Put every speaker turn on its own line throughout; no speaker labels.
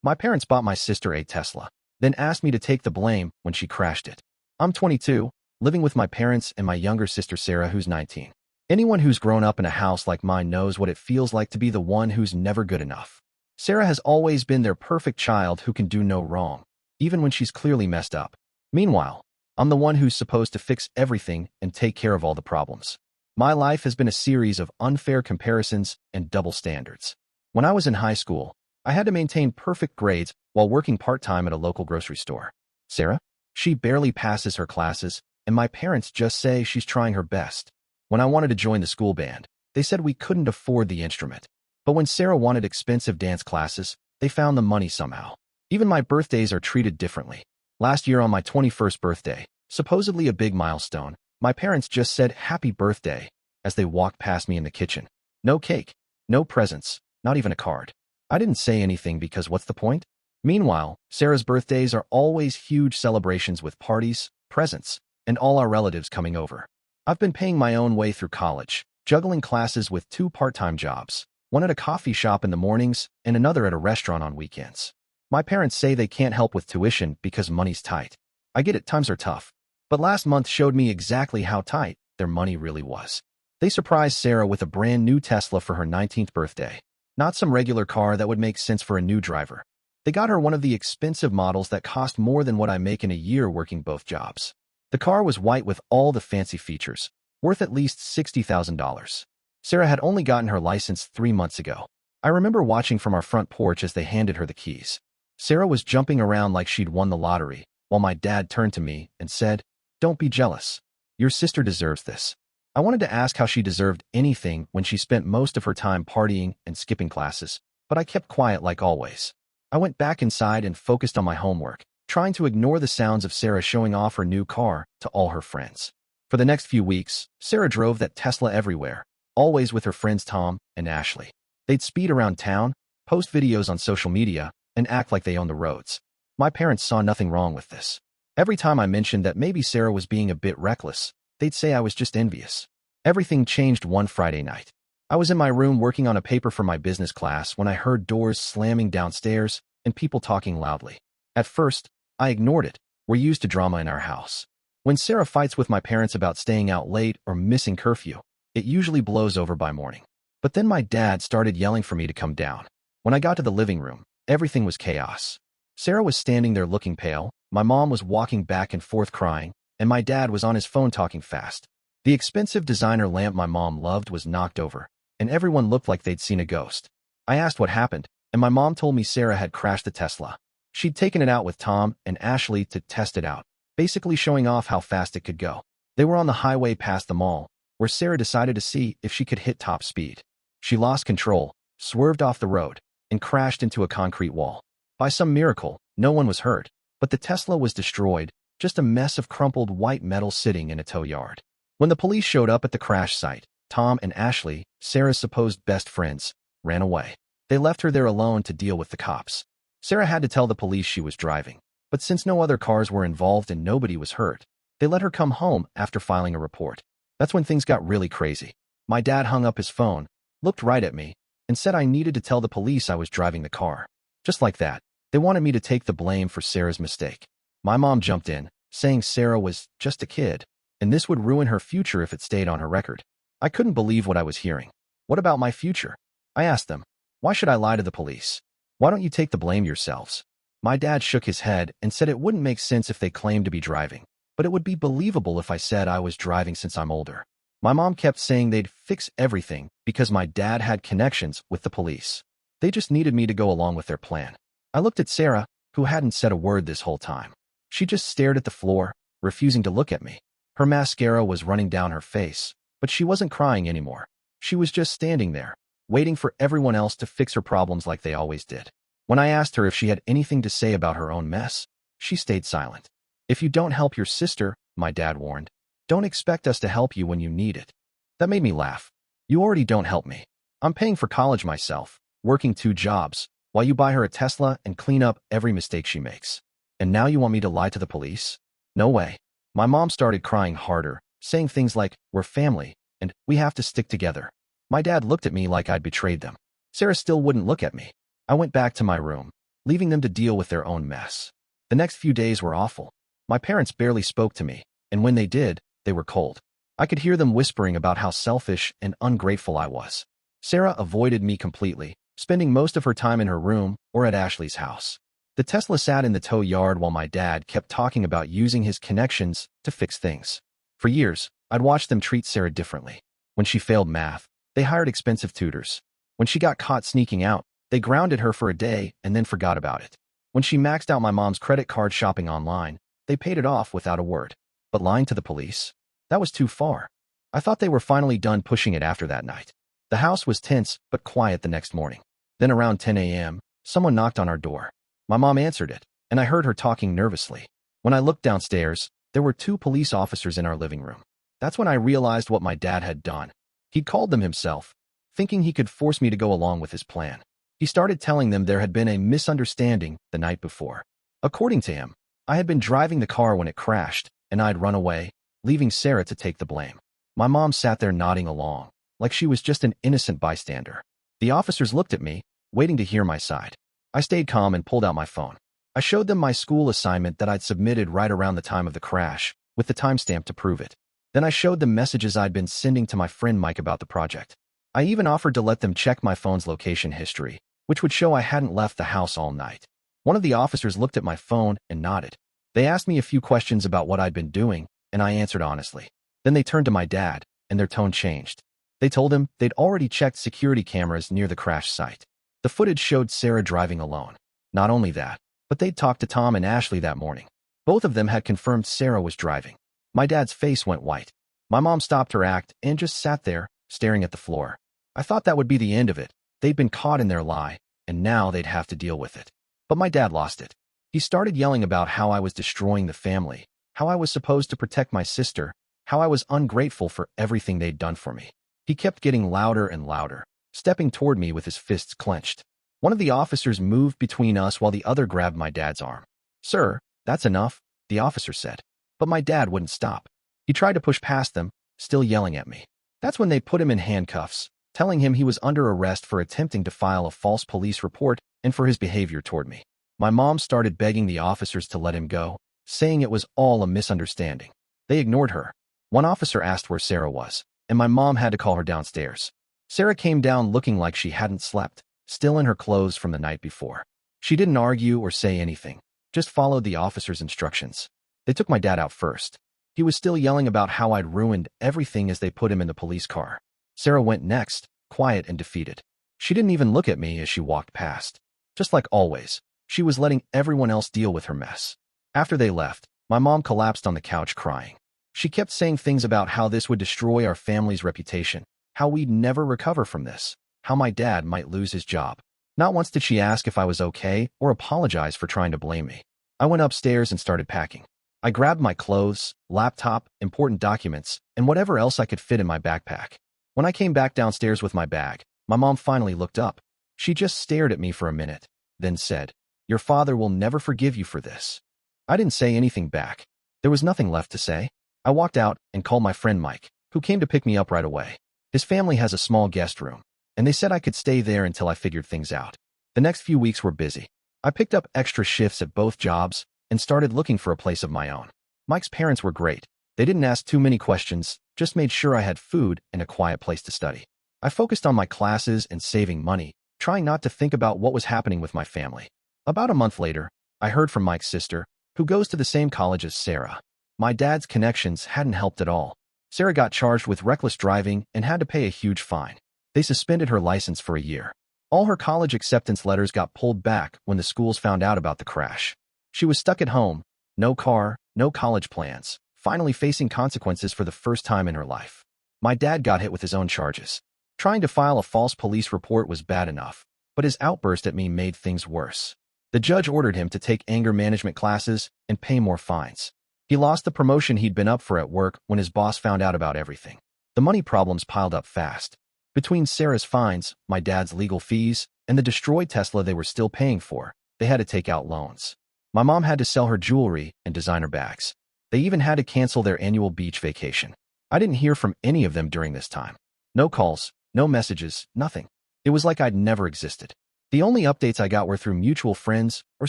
My parents bought my sister a Tesla, then asked me to take the blame when she crashed it. I'm 22, living with my parents and my younger sister Sarah, who's 19. Anyone who's grown up in a house like mine knows what it feels like to be the one who's never good enough. Sarah has always been their perfect child who can do no wrong, even when she's clearly messed up. Meanwhile, I'm the one who's supposed to fix everything and take care of all the problems. My life has been a series of unfair comparisons and double standards. When I was in high school, I had to maintain perfect grades while working part-time at a local grocery store. Sarah? She barely passes her classes, and my parents just say she's trying her best. When I wanted to join the school band, they said we couldn't afford the instrument. But when Sarah wanted expensive dance classes, they found the money somehow. Even my birthdays are treated differently. Last year on my 21st birthday, supposedly a big milestone, my parents just said happy birthday as they walked past me in the kitchen. No cake, no presents, not even a card. I didn't say anything because what's the point? Meanwhile, Sarah's birthdays are always huge celebrations with parties, presents, and all our relatives coming over. I've been paying my own way through college, juggling classes with 2 part-time jobs, one at a coffee shop in the mornings and another at a restaurant on weekends. My parents say they can't help with tuition because money's tight. I get it, times are tough. But last month showed me exactly how tight their money really was. They surprised Sarah with a brand new Tesla for her 19th birthday. Not some regular car that would make sense for a new driver. They got her one of the expensive models that cost more than what I make in a year working both jobs. The car was white with all the fancy features, worth at least $60,000. Sarah had only gotten her license 3 months ago. I remember watching from our front porch as they handed her the keys. Sarah was jumping around like she'd won the lottery, while my dad turned to me and said, "Don't be jealous. Your sister deserves this." I wanted to ask how she deserved anything when she spent most of her time partying and skipping classes, but I kept quiet like always. I went back inside and focused on my homework, trying to ignore the sounds of Sarah showing off her new car to all her friends. For the next few weeks, Sarah drove that Tesla everywhere, always with her friends Tom and Ashley. They'd speed around town, post videos on social media, and act like they owned the roads. My parents saw nothing wrong with this. Every time I mentioned that maybe Sarah was being a bit reckless, they'd say I was just envious. Everything changed one Friday night. I was in my room working on a paper for my business class when I heard doors slamming downstairs and people talking loudly. At first, I ignored it. We're used to drama in our house. When Sarah fights with my parents about staying out late or missing curfew, it usually blows over by morning. But then my dad started yelling for me to come down. When I got to the living room, everything was chaos. Sarah was standing there looking pale, my mom was walking back and forth crying, and my dad was on his phone talking fast. The expensive designer lamp my mom loved was knocked over, and everyone looked like they'd seen a ghost. I asked what happened, and my mom told me Sarah had crashed the Tesla. She'd taken it out with Tom and Ashley to test it out, basically showing off how fast it could go. They were on the highway past the mall, where Sarah decided to see if she could hit top speed. She lost control, swerved off the road, and crashed into a concrete wall. By some miracle, no one was hurt, but the Tesla was destroyed, just a mess of crumpled white metal sitting in a tow yard. When the police showed up at the crash site, Tom and Ashley, Sarah's supposed best friends, ran away. They left her there alone to deal with the cops. Sarah had to tell the police she was driving, but since no other cars were involved and nobody was hurt, they let her come home after filing a report. That's when things got really crazy. My dad hung up his phone, looked right at me, and said I needed to tell the police I was driving the car. Just like that, they wanted me to take the blame for Sarah's mistake. My mom jumped in, saying Sarah was just a kid, and this would ruin her future if it stayed on her record. I couldn't believe what I was hearing. What about my future? I asked them, why should I lie to the police? Why don't you take the blame yourselves? My dad shook his head and said it wouldn't make sense if they claimed to be driving, but it would be believable if I said I was driving since I'm older. My mom kept saying they'd fix everything because my dad had connections with the police. They just needed me to go along with their plan. I looked at Sarah, who hadn't said a word this whole time. She just stared at the floor, refusing to look at me. Her mascara was running down her face, but she wasn't crying anymore. She was just standing there, waiting for everyone else to fix her problems like they always did. When I asked her if she had anything to say about her own mess, she stayed silent. If you don't help your sister, my dad warned, don't expect us to help you when you need it. That made me laugh. You already don't help me. I'm paying for college myself, working 2 jobs, while you buy her a Tesla and clean up every mistake she makes. And now you want me to lie to the police? No way. My mom started crying harder, saying things like, we're family, and we have to stick together. My dad looked at me like I'd betrayed them. Sarah still wouldn't look at me. I went back to my room, leaving them to deal with their own mess. The next few days were awful. My parents barely spoke to me, and when they did, they were cold. I could hear them whispering about how selfish and ungrateful I was. Sarah avoided me completely, spending most of her time in her room or at Ashley's house. The Tesla sat in the tow yard while my dad kept talking about using his connections to fix things. For years, I'd watched them treat Sarah differently. When she failed math, they hired expensive tutors. When she got caught sneaking out, they grounded her for a day and then forgot about it. When she maxed out my mom's credit card shopping online, they paid it off without a word. But lying to the police? That was too far. I thought they were finally done pushing it after that night. The house was tense but quiet the next morning. Then around 10 a.m., someone knocked on our door. My mom answered it, and I heard her talking nervously. When I looked downstairs, there were 2 police officers in our living room. That's when I realized what my dad had done. He'd called them himself, thinking he could force me to go along with his plan. He started telling them there had been a misunderstanding the night before. According to him, I had been driving the car when it crashed, and I'd run away, leaving Sarah to take the blame. My mom sat there nodding along, like she was just an innocent bystander. The officers looked at me, waiting to hear my side. I stayed calm and pulled out my phone. I showed them my school assignment that I'd submitted right around the time of the crash, with the timestamp to prove it. Then I showed them messages I'd been sending to my friend Mike about the project. I even offered to let them check my phone's location history, which would show I hadn't left the house all night. One of the officers looked at my phone and nodded. They asked me a few questions about what I'd been doing, and I answered honestly. Then they turned to my dad, and their tone changed. They told him they'd already checked security cameras near the crash site. The footage showed Sarah driving alone. Not only that, but they'd talked to Tom and Ashley that morning. Both of them had confirmed Sarah was driving. My dad's face went white. My mom stopped her act and just sat there, staring at the floor. I thought that would be the end of it. They'd been caught in their lie, and now they'd have to deal with it. But my dad lost it. He started yelling about how I was destroying the family, how I was supposed to protect my sister, how I was ungrateful for everything they'd done for me. He kept getting louder and louder, stepping toward me with his fists clenched. One of the officers moved between us while the other grabbed my dad's arm. "Sir, that's enough," the officer said. But my dad wouldn't stop. He tried to push past them, still yelling at me. That's when they put him in handcuffs, telling him he was under arrest for attempting to file a false police report and for his behavior toward me. My mom started begging the officers to let him go, saying it was all a misunderstanding. They ignored her. One officer asked where Sarah was, and my mom had to call her downstairs. Sarah came down looking like she hadn't slept, still in her clothes from the night before. She didn't argue or say anything, just followed the officer's instructions. They took my dad out first. He was still yelling about how I'd ruined everything as they put him in the police car. Sarah went next, quiet and defeated. She didn't even look at me as she walked past. Just like always, she was letting everyone else deal with her mess. After they left, my mom collapsed on the couch crying. She kept saying things about how this would destroy our family's reputation, how we'd never recover from this, how my dad might lose his job. Not once did she ask if I was okay or apologize for trying to blame me. I went upstairs and started packing. I grabbed my clothes, laptop, important documents, and whatever else I could fit in my backpack. When I came back downstairs with my bag, my mom finally looked up. She just stared at me for a minute, then said, "Your father will never forgive you for this." I didn't say anything back. There was nothing left to say. I walked out and called my friend Mike, who came to pick me up right away. His family has a small guest room, and they said I could stay there until I figured things out. The next few weeks were busy. I picked up extra shifts at both jobs and started looking for a place of my own. Mike's parents were great. They didn't ask too many questions, just made sure I had food and a quiet place to study. I focused on my classes and saving money, trying not to think about what was happening with my family. About a month later, I heard from Mike's sister, who goes to the same college as Sarah. My dad's connections hadn't helped at all. Sarah got charged with reckless driving and had to pay a huge fine. They suspended her license for a year. All her college acceptance letters got pulled back when the schools found out about the crash. She was stuck at home, no car, no college plans, finally facing consequences for the first time in her life. My dad got hit with his own charges. Trying to file a false police report was bad enough, but his outburst at me made things worse. The judge ordered him to take anger management classes and pay more fines. He lost the promotion he'd been up for at work when his boss found out about everything. The money problems piled up fast. Between Sarah's fines, my dad's legal fees, and the destroyed Tesla they were still paying for, they had to take out loans. My mom had to sell her jewelry and designer bags. They even had to cancel their annual beach vacation. I didn't hear from any of them during this time. No calls, no messages, nothing. It was like I'd never existed. The only updates I got were through mutual friends or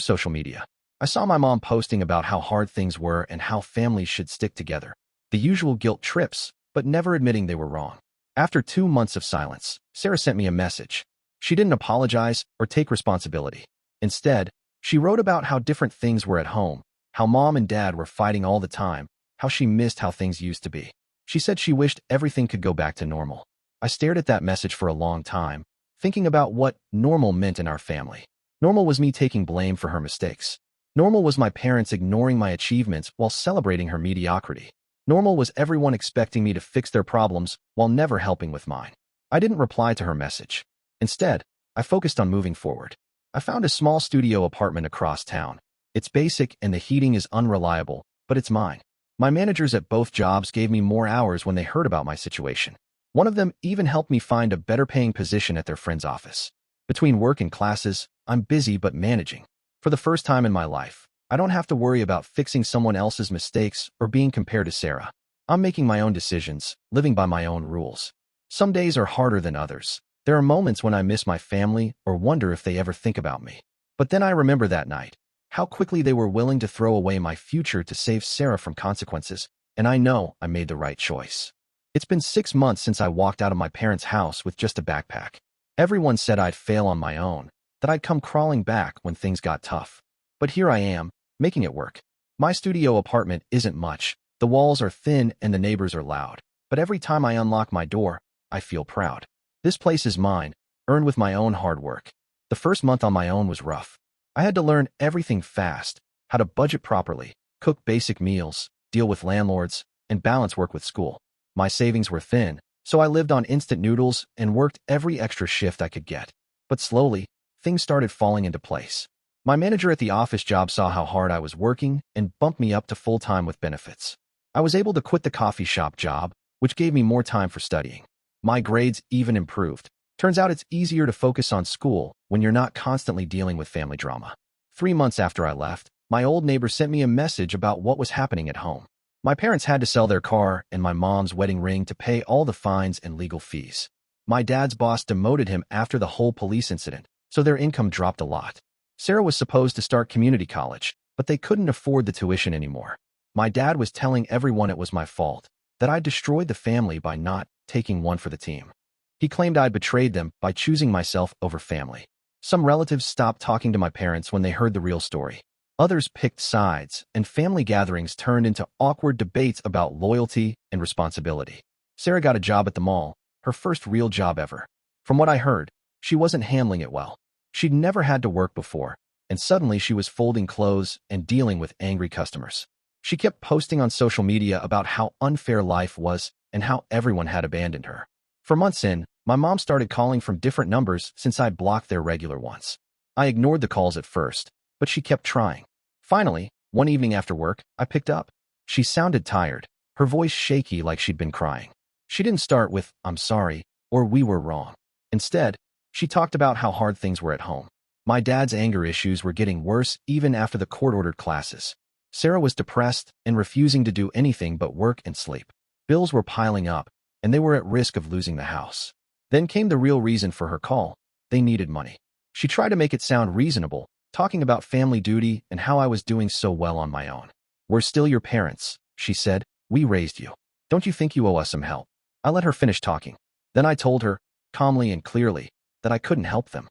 social media. I saw my mom posting about how hard things were and how families should stick together. The usual guilt trips, but never admitting they were wrong. After 2 months of silence, Sarah sent me a message. She didn't apologize or take responsibility. Instead, she wrote about how different things were at home, how mom and dad were fighting all the time, how she missed how things used to be. She said she wished everything could go back to normal. I stared at that message for a long time, thinking about what normal meant in our family. Normal was me taking blame for her mistakes. Normal was my parents ignoring my achievements while celebrating her mediocrity. Normal was everyone expecting me to fix their problems while never helping with mine. I didn't reply to her message. Instead, I focused on moving forward. I found a small studio apartment across town. It's basic and the heating is unreliable, but it's mine. My managers at both jobs gave me more hours when they heard about my situation. One of them even helped me find a better-paying position at their friend's office. Between work and classes, I'm busy but managing. For the first time in my life, I don't have to worry about fixing someone else's mistakes or being compared to Sarah. I'm making my own decisions, living by my own rules. Some days are harder than others. There are moments when I miss my family or wonder if they ever think about me. But then I remember that night, how quickly they were willing to throw away my future to save Sarah from consequences, and I know I made the right choice. It's been 6 months since I walked out of my parents' house with just a backpack. Everyone said I'd fail on my own, that I'd come crawling back when things got tough. But here I am, making it work. My studio apartment isn't much. The walls are thin and the neighbors are loud. But every time I unlock my door, I feel proud. This place is mine, earned with my own hard work. The first month on my own was rough. I had to learn everything fast, how to budget properly, cook basic meals, deal with landlords, and balance work with school. My savings were thin, so I lived on instant noodles and worked every extra shift I could get. But slowly, things started falling into place. My manager at the office job saw how hard I was working and bumped me up to full-time with benefits. I was able to quit the coffee shop job, which gave me more time for studying. My grades even improved. Turns out it's easier to focus on school when you're not constantly dealing with family drama. 3 months after I left, my old neighbor sent me a message about what was happening at home. My parents had to sell their car and my mom's wedding ring to pay all the fines and legal fees. My dad's boss demoted him after the whole police incident, so their income dropped a lot. Sarah was supposed to start community college, but they couldn't afford the tuition anymore. My dad was telling everyone it was my fault, that I destroyed the family by not taking one for the team. He claimed I betrayed them by choosing myself over family. Some relatives stopped talking to my parents when they heard the real story. Others picked sides, and family gatherings turned into awkward debates about loyalty and responsibility. Sarah got a job at the mall, her first real job ever. From what I heard, she wasn't handling it well. She'd never had to work before, and suddenly she was folding clothes and dealing with angry customers. She kept posting on social media about how unfair life was and how everyone had abandoned her. For months in, my mom started calling from different numbers since I'd blocked their regular ones. I ignored the calls at first, but she kept trying. Finally, one evening after work, I picked up. She sounded tired, her voice shaky like she'd been crying. She didn't start with, "I'm sorry," or "we were wrong." Instead, she talked about how hard things were at home. My dad's anger issues were getting worse even after the court-ordered classes. Sarah was depressed and refusing to do anything but work and sleep. Bills were piling up, and they were at risk of losing the house. Then came the real reason for her call. They needed money. She tried to make it sound reasonable, talking about family duty and how I was doing so well on my own. "We're still your parents," she said. "We raised you. Don't you think you owe us some help?" I let her finish talking. Then I told her, calmly and clearly, that I couldn't help them.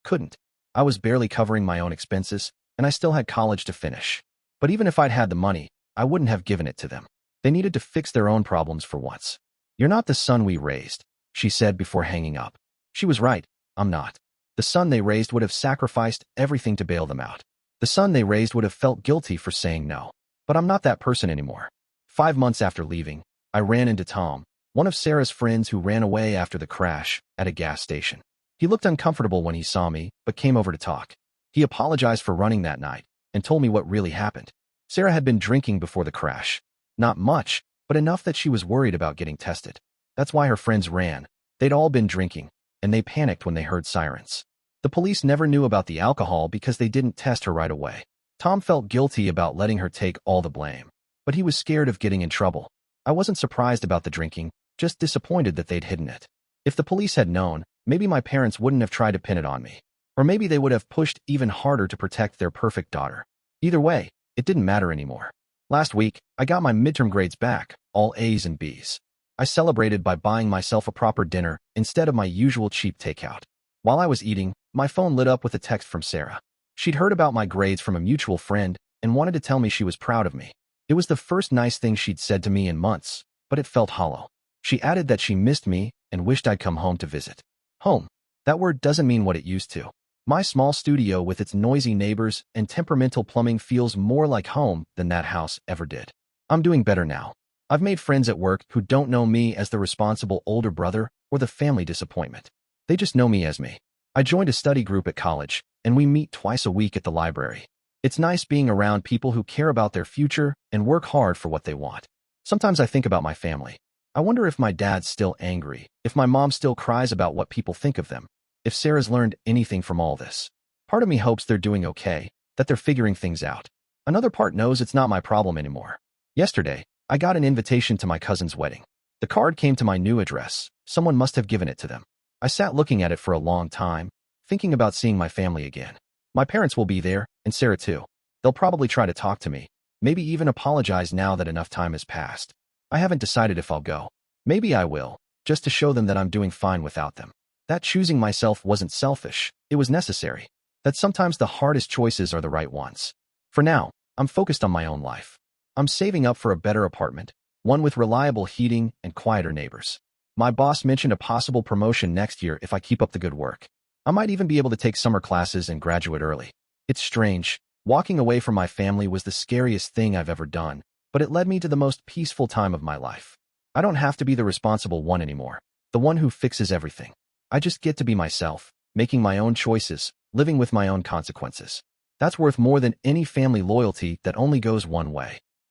Couldn't. I was barely covering my own expenses, and I still had college to finish. But even if I'd had the money, I wouldn't have given it to them. They needed to fix their own problems for once. "You're not the son we raised," she said before hanging up. She was right. I'm not. The son they raised would have sacrificed everything to bail them out. The son they raised would have felt guilty for saying no. But I'm not that person anymore. 5 months after leaving, I ran into Tom, one of Sarah's friends who ran away after the crash, at a gas station. He looked uncomfortable when he saw me, but came over to talk. He apologized for running that night and told me what really happened. Sarah had been drinking before the crash. Not much, but enough that she was worried about getting tested. That's why her friends ran. They'd all been drinking, and they panicked when they heard sirens. The police never knew about the alcohol because they didn't test her right away. Tom felt guilty about letting her take all the blame, but he was scared of getting in trouble. I wasn't surprised about the drinking, just disappointed that they'd hidden it. If the police had known, maybe my parents wouldn't have tried to pin it on me. Or maybe they would have pushed even harder to protect their perfect daughter. Either way, it didn't matter anymore. Last week, I got my midterm grades back, all A's and B's. I celebrated by buying myself a proper dinner instead of my usual cheap takeout. While I was eating, my phone lit up with a text from Sarah. She'd heard about my grades from a mutual friend and wanted to tell me she was proud of me. It was the first nice thing she'd said to me in months, but it felt hollow. She added that she missed me and wished I'd come home to visit. Home. That word doesn't mean what it used to. My small studio with its noisy neighbors and temperamental plumbing feels more like home than that house ever did. I'm doing better now. I've made friends at work who don't know me as the responsible older brother or the family disappointment. They just know me as me. I joined a study group at college, and we meet twice a week at the library. It's nice being around people who care about their future and work hard for what they want. Sometimes I think about my family. I wonder if my dad's still angry, if my mom still cries about what people think of them, if Sarah's learned anything from all this. Part of me hopes they're doing okay, that they're figuring things out. Another part knows it's not my problem anymore. Yesterday, I got an invitation to my cousin's wedding. The card came to my new address. Someone must have given it to them. I sat looking at it for a long time, thinking about seeing my family again. My parents will be there, and Sarah too. They'll probably try to talk to me, maybe even apologize now that enough time has passed. I haven't decided if I'll go. Maybe I will, just to show them that I'm doing fine without them. That choosing myself wasn't selfish, it was necessary. That sometimes the hardest choices are the right ones. For now, I'm focused on my own life. I'm saving up for a better apartment, one with reliable heating and quieter neighbors. My boss mentioned a possible promotion next year if I keep up the good work. I might even be able to take summer classes and graduate early. It's strange. Walking away from my family was the scariest thing I've ever done, but it led me to the most peaceful time of my life. I don't have to be the responsible one anymore, the one who fixes everything. I just get to be myself, making my own choices, living with my own consequences. That's worth more than any family loyalty that only goes one way.